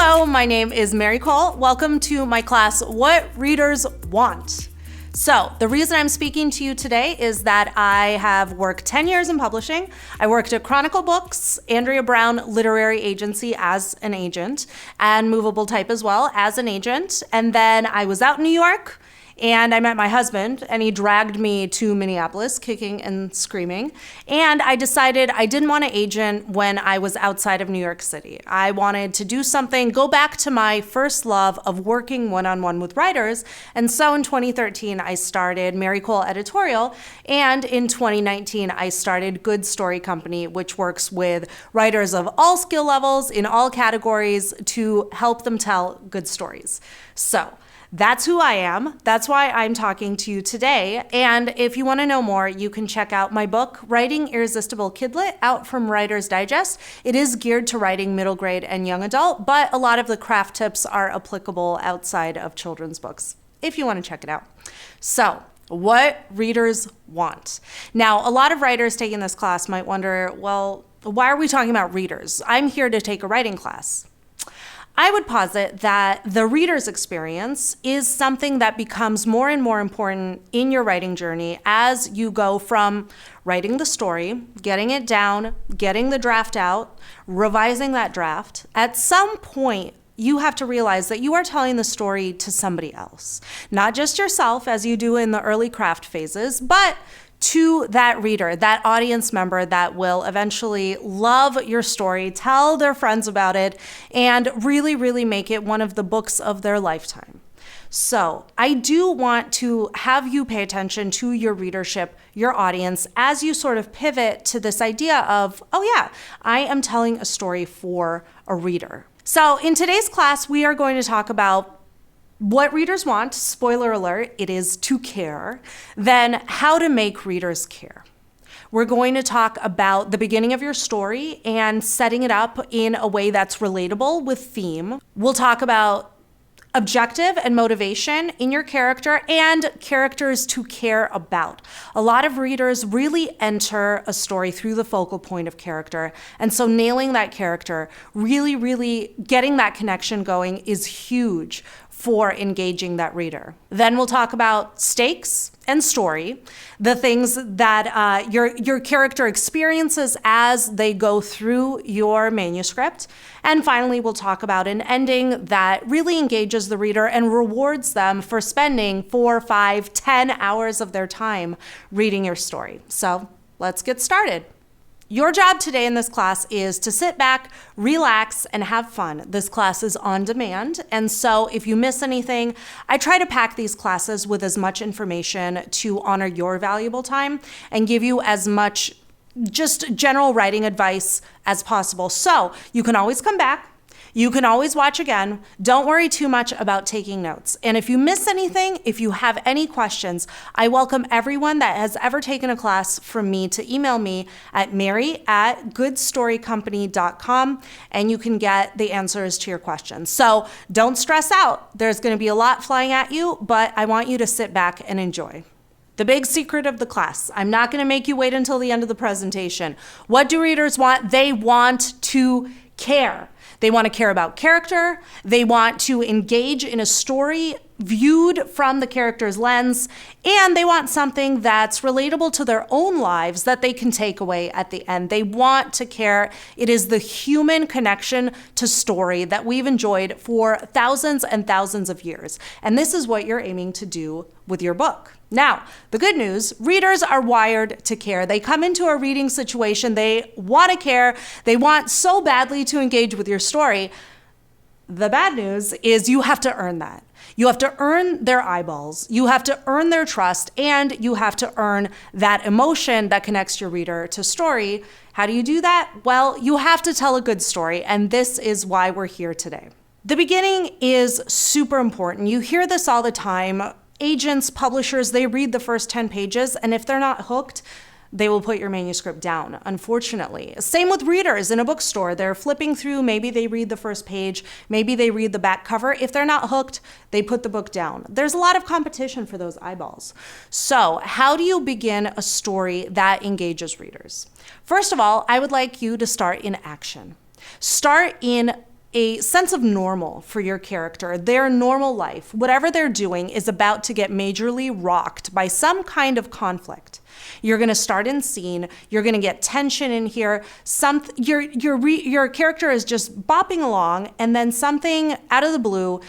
Hello, my name is Mary Cole. Welcome to my class, What Readers Want. So the reason I'm speaking to you today is that I have worked 10 years in publishing. I worked at Chronicle Books, Andrea Brown Literary Agency as an agent, and Movable Type as well as an agent. And then I was out in New York, and I met my husband, and he dragged me to Minneapolis, kicking and screaming. And I decided I didn't want an agent when I was outside of New York City. I wanted to do something, go back to my first love of working one-on-one with writers. And so in 2013, I started Mary Cole Editorial. And in 2019, I started Good Story Company, which works with writers of all skill levels in all categories to help them tell good stories. So that's who I am. That's why I'm talking to you today. And if you want to know more, you can check out my book, Writing Irresistible Kidlit, out from Writer's Digest. It is geared to writing middle grade and young adult, but a lot of the craft tips are applicable outside of children's books, if you want to check it out. So, what readers want. Now, a lot of writers taking this class might wonder, well, why are we talking about readers? I'm here to take a writing class. I would posit that the reader's experience is something that becomes more and more important in your writing journey as you go from writing the story, getting it down, getting the draft out, revising that draft. At some point, you have to realize that you are telling the story to somebody else. Not just yourself, as you do in the early craft phases, but to that reader, that audience member that will eventually love your story, tell their friends about it, and really, really make it one of the books of their lifetime. So I do want to have you pay attention to your readership, your audience, as you sort of pivot to this idea of, oh yeah, I am telling a story for a reader. So in today's class, we are going to talk about what readers want, spoiler alert, it is to care, then how to make readers care. We're going to talk about the beginning of your story and setting it up in a way that's relatable with theme. We'll talk about objective and motivation in your character and characters to care about. A lot of readers really enter a story through the focal point of character. And so nailing that character, really, really getting that connection going is huge for engaging that reader. Then we'll talk about stakes and story, the things that your character experiences as they go through your manuscript. And finally, we'll talk about an ending that really engages the reader and rewards them for spending 4, 5, 10 hours of their time reading your story. So let's get started. Your job today in this class is to sit back, relax, and have fun. This class is on demand, and so if you miss anything, I try to pack these classes with as much information to honor your valuable time and give you as much just general writing advice as possible. So you can always come back. You can always watch again. Don't worry too much about taking notes. And if you miss anything, if you have any questions, I welcome everyone that has ever taken a class from me to email me at mary@goodstorycompany.com, and you can get the answers to your questions. So don't stress out. There's going to be a lot flying at you, but I want you to sit back and enjoy. The big secret of the class. I'm not going to make you wait until the end of the presentation. What do readers want? They want to care. They want to care about character. They want to engage in a story viewed from the character's lens, and they want something that's relatable to their own lives that they can take away at the end. They want to care. It is the human connection to story that we've enjoyed for thousands and thousands of years. And this is what you're aiming to do with your book. Now, the good news, readers are wired to care. They come into a reading situation, they want to care, they want so badly to engage with your story. The bad news is you have to earn that. You have to earn their eyeballs, you have to earn their trust, and you have to earn that emotion that connects your reader to story. How do you do that? Well, you have to tell a good story, and this is why we're here today. The beginning is super important. You hear this all the time. Agents, publishers, they read the first 10 pages, and if they're not hooked, they will put your manuscript down, unfortunately. Same with readers in a bookstore. They're flipping through, maybe they read the first page, maybe they read the back cover. If they're not hooked, they put the book down. There's a lot of competition for those eyeballs. So how do you begin a story that engages readers? First of all, I would like you to start in action. Start in a sense of normal for your character. Their normal life, whatever they're doing, is about to get majorly rocked by some kind of conflict. You're going to start in scene. You're going to get tension in here. Your character is just bopping along, and then something out of the blue,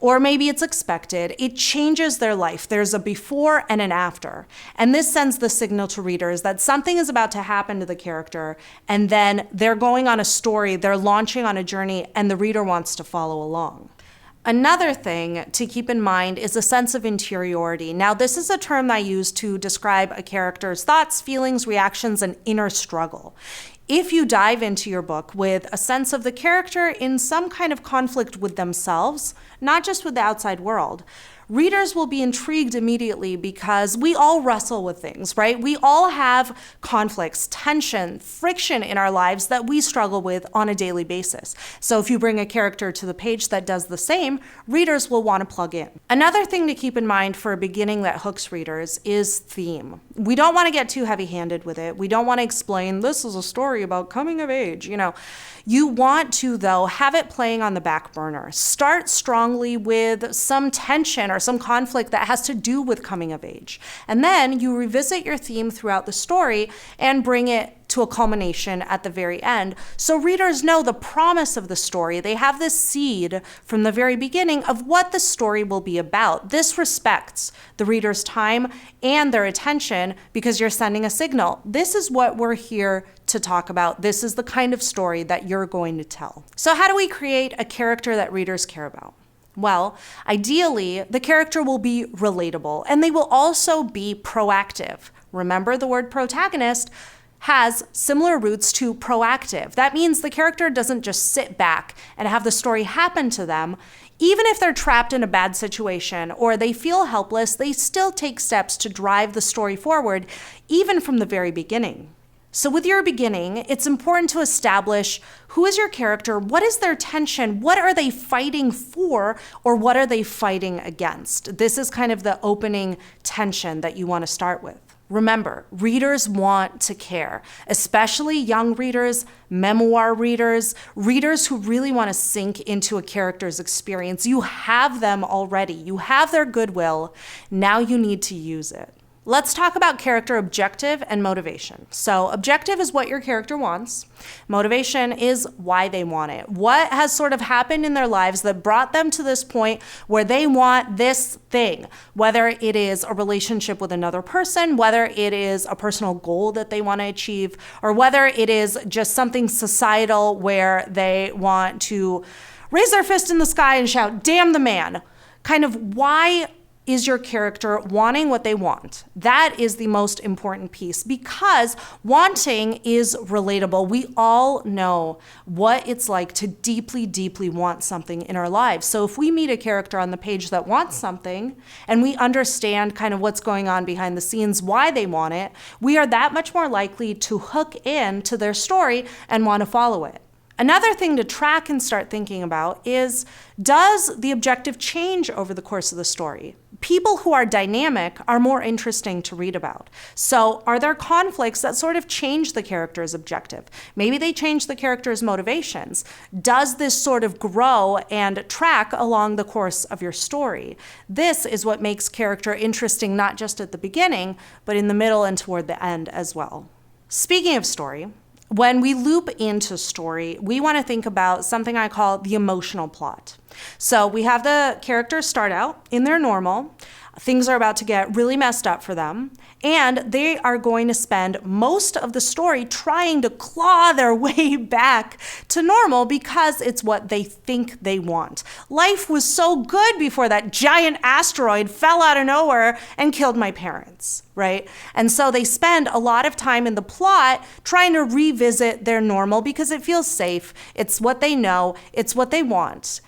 or maybe it's expected, it changes their life. There's a before and an after. And this sends the signal to readers that something is about to happen to the character, and then they're going on a story, they're launching on a journey, and the reader wants to follow along. Another thing to keep in mind is a sense of interiority. Now, this is a term I use to describe a character's thoughts, feelings, reactions, and inner struggle. If you dive into your book with a sense of the character in some kind of conflict with themselves, not just with the outside world, readers will be intrigued immediately because we all wrestle with things, right? We all have conflicts, tension, friction in our lives that we struggle with on a daily basis. So if you bring a character to the page that does the same, readers will want to plug in. Another thing to keep in mind for a beginning that hooks readers is theme. We don't want to get too heavy-handed with it. We don't want to explain, this is a story about coming of age, You want to, though, have it playing on the back burner. Start strongly with some tension or some conflict that has to do with coming of age. And then you revisit your theme throughout the story and bring it to a culmination at the very end. So readers know the promise of the story. They have this seed from the very beginning of what the story will be about. This respects the reader's time and their attention because you're sending a signal. This is what we're here to talk about. This is the kind of story that you're going to tell. So how do we create a character that readers care about? Well, ideally, the character will be relatable and they will also be proactive. Remember, the word protagonist has similar roots to proactive. That means the character doesn't just sit back and have the story happen to them. Even if they're trapped in a bad situation or they feel helpless, they still take steps to drive the story forward, even from the very beginning. So with your beginning, it's important to establish who is your character, what is their tension, what are they fighting for, or what are they fighting against? This is kind of the opening tension that you want to start with. Remember, readers want to care, especially young readers, memoir readers, readers who really want to sink into a character's experience. You have them already. You have their goodwill. Now you need to use it. Let's talk about character objective and motivation. So objective is what your character wants. Motivation is why they want it. What has sort of happened in their lives that brought them to this point where they want this thing, whether it is a relationship with another person, whether it is a personal goal that they want to achieve, or whether it is just something societal where they want to raise their fist in the sky and shout, "Damn the man." Kind of why is your character wanting what they want? That is the most important piece because wanting is relatable. We all know what it's like to deeply, deeply want something in our lives. So if we meet a character on the page that wants something and we understand kind of what's going on behind the scenes, why they want it, we are that much more likely to hook in to their story and want to follow it. Another thing to track and start thinking about is, does the objective change over the course of the story? People who are dynamic are more interesting to read about. So are there conflicts that sort of change the character's objective? Maybe they change the character's motivations. Does this sort of grow and track along the course of your story? This is what makes character interesting, not just at the beginning, but in the middle and toward the end as well. Speaking of story, when we loop into story, we want to think about something I call the emotional plot. So we have the characters start out in their normal. Things are about to get really messed up for them, and they are going to spend most of the story trying to claw their way back to normal because it's what they think they want. Life was so good before that giant asteroid fell out of nowhere and killed my parents, right? And so they spend a lot of time in the plot trying to revisit their normal because it feels safe. It's what they know. It's what they want.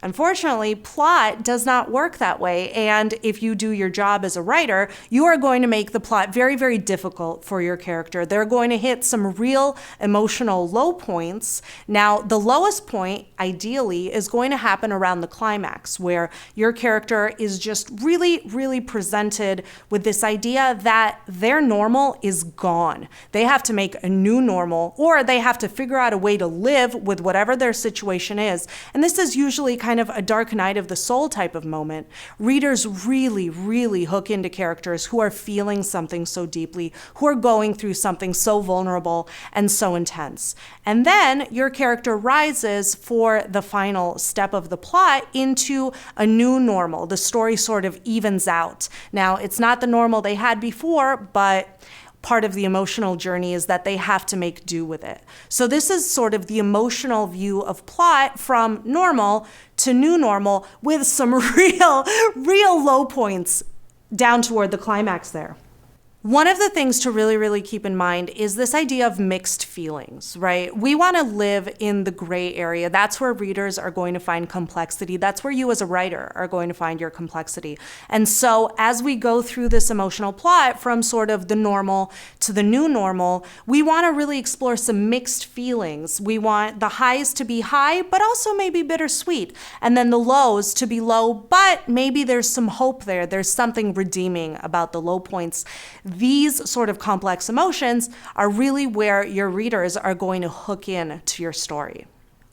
Unfortunately, plot does not work that way. And if you do your job as a writer, you are going to make the plot very, very difficult for your character. They're going to hit some real emotional low points. Now, the lowest point, ideally, is going to happen around the climax, where your character is just really, really presented with this idea that their normal is gone. They have to make a new normal, or they have to figure out a way to live with whatever their situation is. And this is usually kind of a dark night of the soul type of moment. Readers really, really hook into characters who are feeling something so deeply, who are going through something so vulnerable and so intense. And then your character rises for the final step of the plot into a new normal. The story sort of evens out. Now, it's not the normal they had before, but part of the emotional journey is that they have to make do with it. So this is sort of the emotional view of plot from normal to new normal, with some real low points down toward the climax there. One of the things to really, really keep in mind is this idea of mixed feelings, right? We want to live in the gray area. That's where readers are going to find complexity. That's where you as a writer are going to find your complexity. And so as we go through this emotional plot from sort of the normal to the new normal, we want to really explore some mixed feelings. We want the highs to be high, but also maybe bittersweet. And then the lows to be low, but maybe there's some hope there. There's something redeeming about the low points. These sort of complex emotions are really where your readers are going to hook in to your story.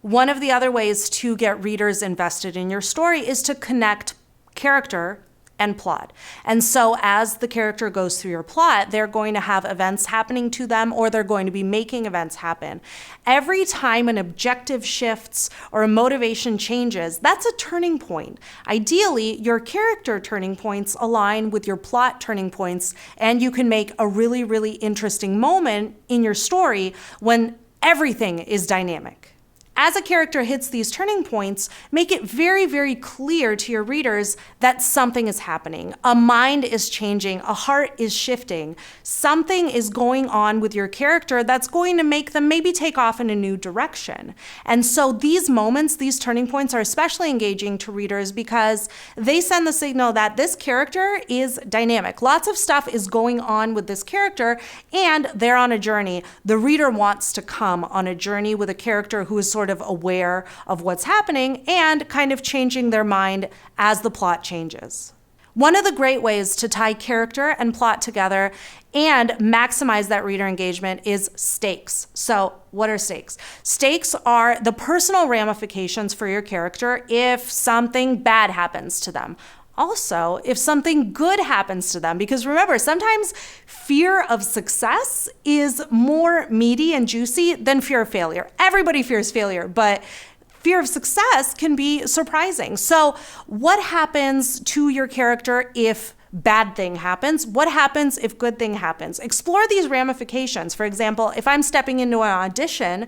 One of the other ways to get readers invested in your story is to connect character and plot. And so as the character goes through your plot, they're going to have events happening to them, or they're going to be making events happen. Every time an objective shifts or a motivation changes, that's a turning point. Ideally, your character turning points align with your plot turning points, and you can make a really, really interesting moment in your story when everything is dynamic. As a character hits these turning points, make it very, very clear to your readers that something is happening. A mind is changing, a heart is shifting. Something is going on with your character that's going to make them maybe take off in a new direction. And so these moments, these turning points, are especially engaging to readers because they send the signal that this character is dynamic. Lots of stuff is going on with this character, and they're on a journey. The reader wants to come on a journey with a character who is sort of aware of what's happening and kind of changing their mind as the plot changes. One of the great ways to tie character and plot together and maximize that reader engagement is stakes. So what are stakes? Stakes are the personal ramifications for your character if something bad happens to them. Also, if something good happens to them, because remember, sometimes fear of success is more meaty and juicy than fear of failure. Everybody fears failure, but fear of success can be surprising. So what happens to your character if bad thing happens? What happens if good thing happens? Explore these ramifications. For example, if I'm stepping into an audition,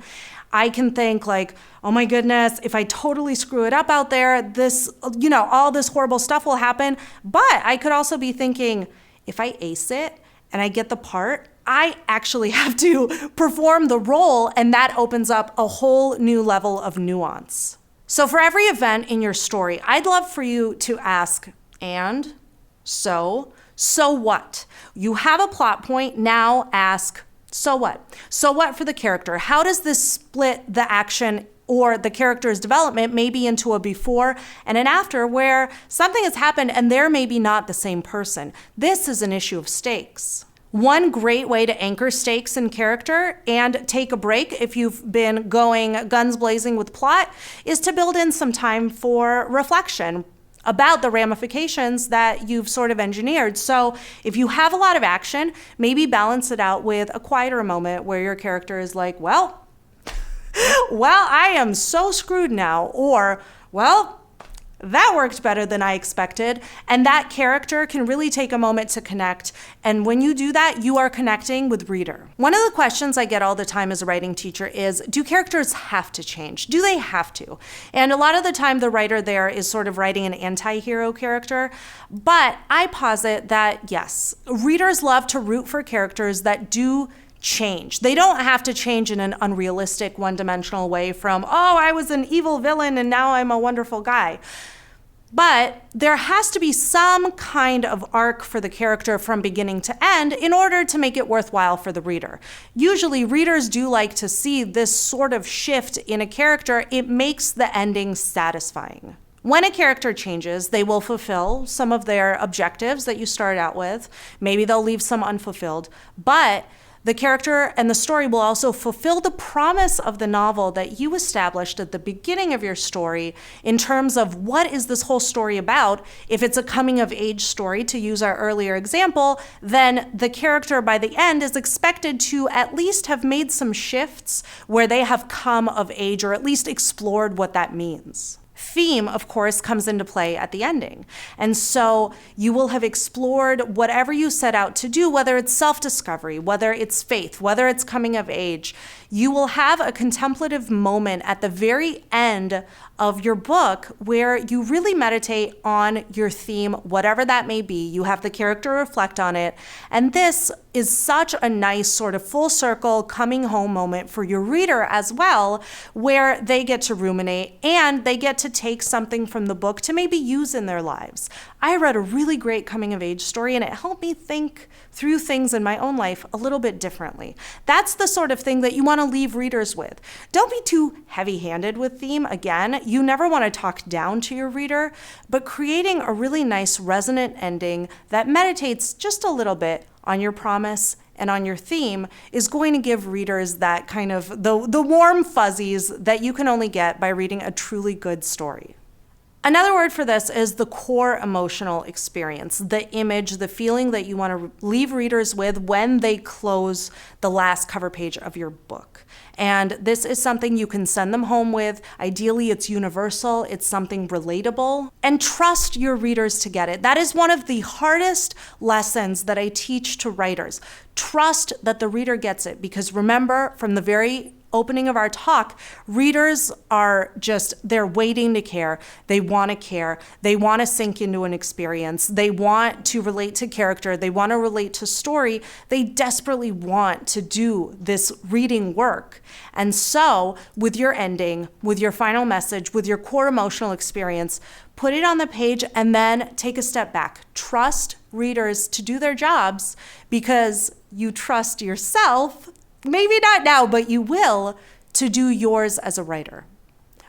I can think like, oh my goodness, if I totally screw it up out there, this, all this horrible stuff will happen. But I could also be thinking, if I ace it and I get the part, I actually have to perform the role, and that opens up a whole new level of nuance. So for every event in your story, I'd love for you to ask, and so what? You have a plot point, now ask, so what? So what for the character? How does this split the action or the character's development maybe into a before and an after where something has happened and they're maybe not the same person? This is an issue of stakes. One great way to anchor stakes in character and take a break if you've been going guns blazing with plot is to build in some time for reflection about the ramifications that you've sort of engineered. So if you have a lot of action, maybe balance it out with a quieter moment where your character is like, well, I am so screwed now, or, well, that worked better than I expected. And that character can really take a moment to connect. And when you do that, you are connecting with reader. One of the questions I get all the time as a writing teacher is, do characters have to change? Do they have to? And a lot of the time, the writer there is sort of writing an anti-hero character. But I posit that, yes, readers love to root for characters that do change. They don't have to change in an unrealistic, one-dimensional way from, oh, I was an evil villain and now I'm a wonderful guy. But there has to be some kind of arc for the character from beginning to end in order to make it worthwhile for the reader. Usually readers do like to see this sort of shift in a character. It makes the ending satisfying. When a character changes, they will fulfill some of their objectives that you started out with. Maybe they'll leave some unfulfilled, but the character and the story will also fulfill the promise of the novel that you established at the beginning of your story in terms of what is this whole story about. If it's a coming of age story, to use our earlier example, then the character by the end is expected to at least have made some shifts where they have come of age or at least explored what that means. Theme, of course, comes into play at the ending. And so you will have explored whatever you set out to do, whether it's self-discovery, whether it's faith, whether it's coming of age. You will have a contemplative moment at the very end of your book where you really meditate on your theme, whatever that may be. You have the character reflect on it. And this is such a nice sort of full circle coming home moment for your reader as well, where they get to ruminate and they get to take something from the book to maybe use in their lives. I read a really great coming of age story and it helped me think through things in my own life a little bit differently. That's the sort of thing that you want to leave readers with. Don't be too heavy-handed with theme. Again, you never want to talk down to your reader, but creating a really nice resonant ending that meditates just a little bit on your promise and on your theme is going to give readers that kind of the warm fuzzies that you can only get by reading a truly good story. Another word for this is the core emotional experience, the image, the feeling that you want to leave readers with when they close the last cover page of your book. And this is something you can send them home with. Ideally, it's universal, it's something relatable, and trust your readers to get it. That is one of the hardest lessons that I teach to writers. Trust that the reader gets it, because remember, from the very opening of our talk, readers are they're waiting to care. They want to care. They want to sink into an experience. They want to relate to character. They want to relate to story. They desperately want to do this reading work. And so with your ending, with your final message, with your core emotional experience, put it on the page and then take a step back. Trust readers to do their jobs because you trust yourself. Maybe not now, but you will, to do yours as a writer.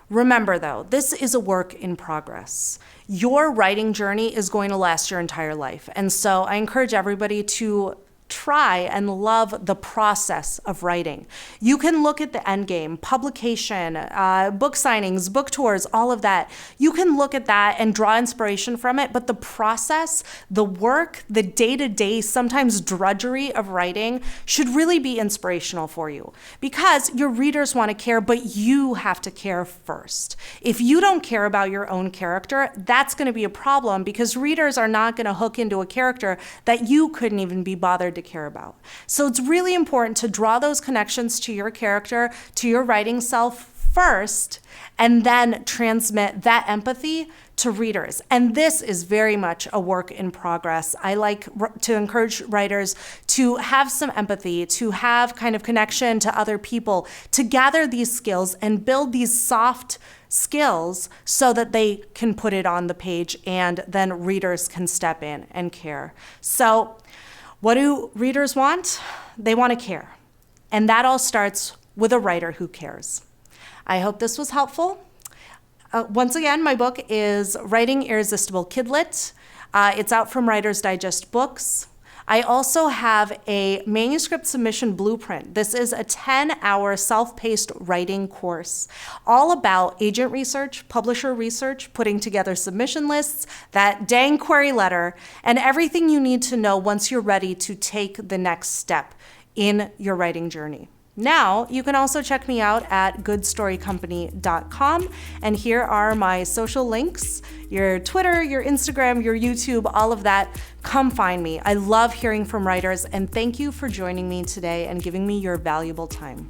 Remember though, this is a work in progress. Your writing journey is going to last your entire life. And so I encourage everybody to try and love the process of writing. You can look at the end game, publication, book signings, book tours, all of that. You can look at that and draw inspiration from it, but the process, the work, the day-to-day, sometimes drudgery of writing should really be inspirational for you because your readers want to care, but you have to care first. If you don't care about your own character, that's going to be a problem because readers are not going to hook into a character that you couldn't even be bothered to care about. So it's really important to draw those connections to your character, to your writing self first, and then transmit that empathy to readers. And this is very much a work in progress. I like to encourage writers to have some empathy, to have kind of connection to other people, to gather these skills and build these soft skills so that they can put it on the page and then readers can step in and care. So what do readers want? They want to care. And that all starts with a writer who cares. I hope this was helpful. Once again, my book is Writing Irresistible Kidlit. It's out from Writer's Digest Books. I also have a manuscript submission blueprint. This is a 10-hour self-paced writing course, all about agent research, publisher research, putting together submission lists, that dang query letter, and everything you need to know once you're ready to take the next step in your writing journey. Now, you can also check me out at goodstorycompany.com, and here are my social links, your Twitter, your Instagram, your YouTube, all of that. Come find me. I love hearing from writers, and thank you for joining me today and giving me your valuable time.